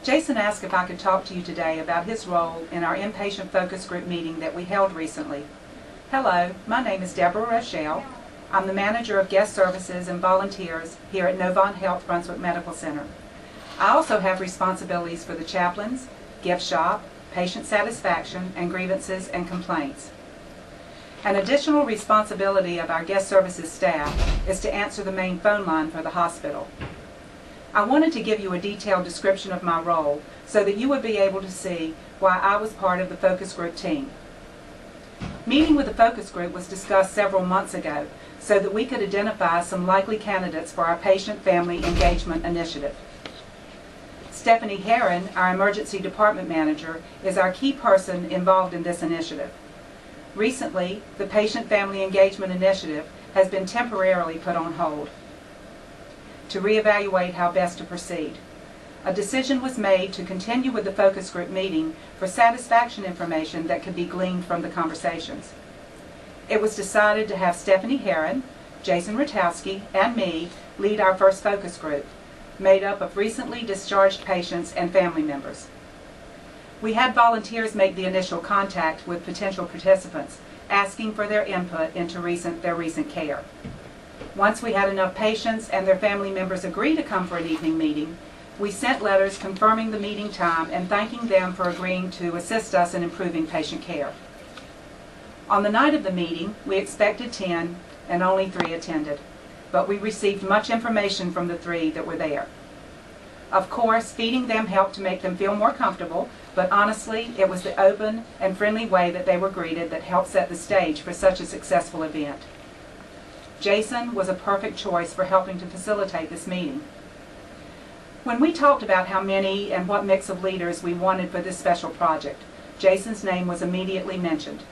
Jason asked if I could talk to you today about his role in our inpatient focus group meeting that we held recently. Hello, my name is DeborahRochelle8. I'm the manager of guest services and volunteers here at Novant Health Brunswick Medical Center. I also have responsibilities for the chaplains, gift shop, patient satisfaction, and grievances and complaints. An additional responsibility of our guest services staff is to answer the main phone line for the hospital. I wanted to give you a detailed description of my role so that you would be able to see why I was part of the focus group team. Meeting with the focus group was discussed several months ago so that we could identify some likely candidates for our patient-family engagement initiative. Stephanie Herron, our emergency department manager, is our key person involved in this initiative. Recently, the patient-family engagement initiative has been temporarily put on hold to reevaluate how best to proceed. A decision was made to continue with the focus group meeting for satisfaction information that could be gleaned from the conversations. It was decided to have Stephanie Herron, Jason Ratowski, and me lead our first focus group, made up of recently discharged patients and family members. We had volunteers make the initial contact with potential participants, asking for their input into their recent care. Once we had enough patients and their family members agree to come for an evening meeting, we sent letters confirming the meeting time and thanking them for agreeing to assist us in improving patient care. On the night of the meeting, we expected 10 and only 3 attended, but we received much information from the 3 that were there. Of course, feeding them helped to make them feel more comfortable, but honestly, it was the open and friendly way that they were greeted that helped set the stage for such a successful event. Jason was a perfect choice for helping to facilitate this meeting. When we talked about how many and what mix of leaders we wanted for this special project, Jason's name was immediately mentioned.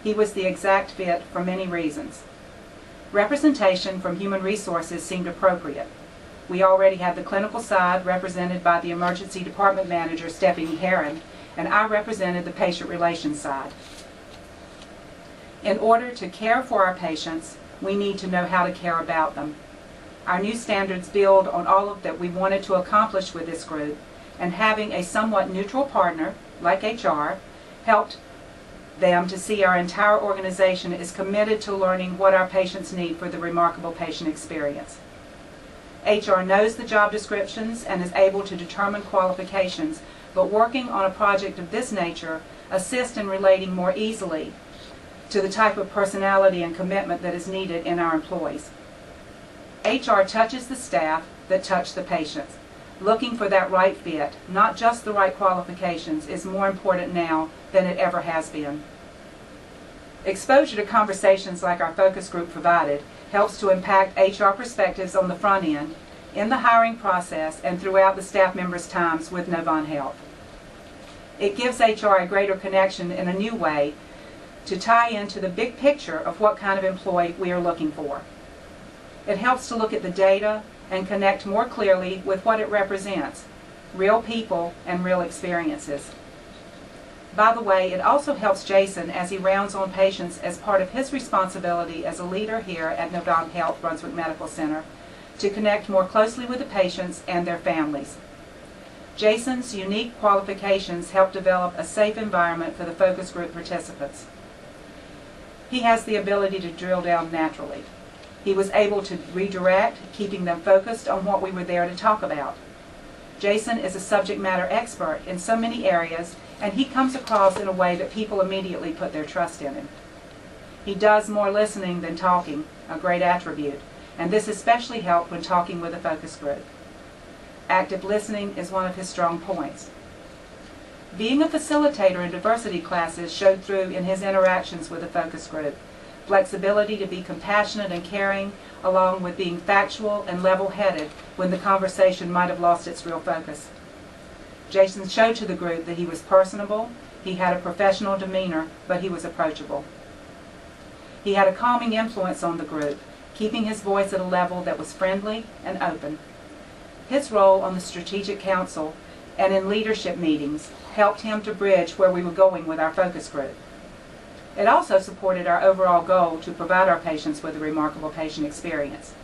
He was the exact fit for many reasons. Representation from human resources seemed appropriate. We already had the clinical side represented by the emergency department manager, Stephanie Herron, and I represented the patient relations side. In order to care for our patients, we need to know how to care about them. Our new standards build on all of that we wanted to accomplish with this group, and having a somewhat neutral partner, like HR, helped them to see our entire organization is committed to learning what our patients need for the remarkable patient experience. HR knows the job descriptions and is able to determine qualifications, but working on a project of this nature assists in relating more easily to the type of personality and commitment that is needed in our employees. HR touches the staff that touch the patients. Looking for that right fit, not just the right qualifications, is more important now than it ever has been. Exposure to conversations like our focus group provided helps to impact HR perspectives on the front end, in the hiring process, and throughout the staff members' times with Novant Health. It gives HR a greater connection in a new way to tie into the big picture of what kind of employee we are looking for. It helps to look at the data and connect more clearly with what it represents, real people and real experiences. By the way, it also helps Jason as he rounds on patients as part of his responsibility as a leader here at Novant Health Brunswick Medical Center to connect more closely with the patients and their families. Jason's unique qualifications help develop a safe environment for the focus group participants. He has the ability to drill down naturally. He was able to redirect, keeping them focused on what we were there to talk about. Jason is a subject matter expert in so many areas, and he comes across in a way that people immediately put their trust in him. He does more listening than talking, a great attribute, and this especially helped when talking with a focus group. Active listening is one of his strong points. Being a facilitator in diversity classes showed through in his interactions with the focus group. Flexibility to be compassionate and caring, along with being factual and level-headed when the conversation might have lost its real focus. Jason showed to the group that he was personable, he had a professional demeanor, but he was approachable. He had a calming influence on the group, keeping his voice at a level that was friendly and open. His role on the Strategic Council and in leadership meetings helped him to bridge where we were going with our focus group. It also supported our overall goal to provide our patients with a remarkable patient experience.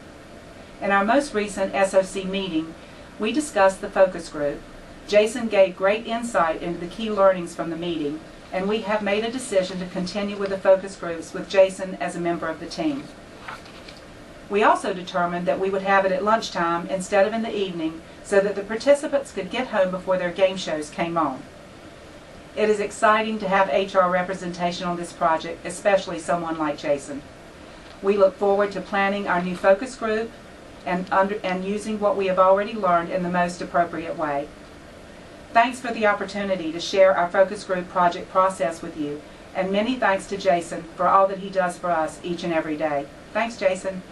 In our most recent SOC meeting, we discussed the focus group, Jason gave great insight into the key learnings from the meeting, and we have made a decision to continue with the focus groups with Jason as a member of the team. We also determined that we would have it at lunchtime instead of in the evening so that the participants could get home before their game shows came on. It is exciting to have HR representation on this project, especially someone like Jason. We look forward to planning our new focus group and using what we have already learned in the most appropriate way. Thanks for the opportunity to share our focus group project process with you, and many thanks to Jason for all that he does for us each and every day. Thanks, Jason.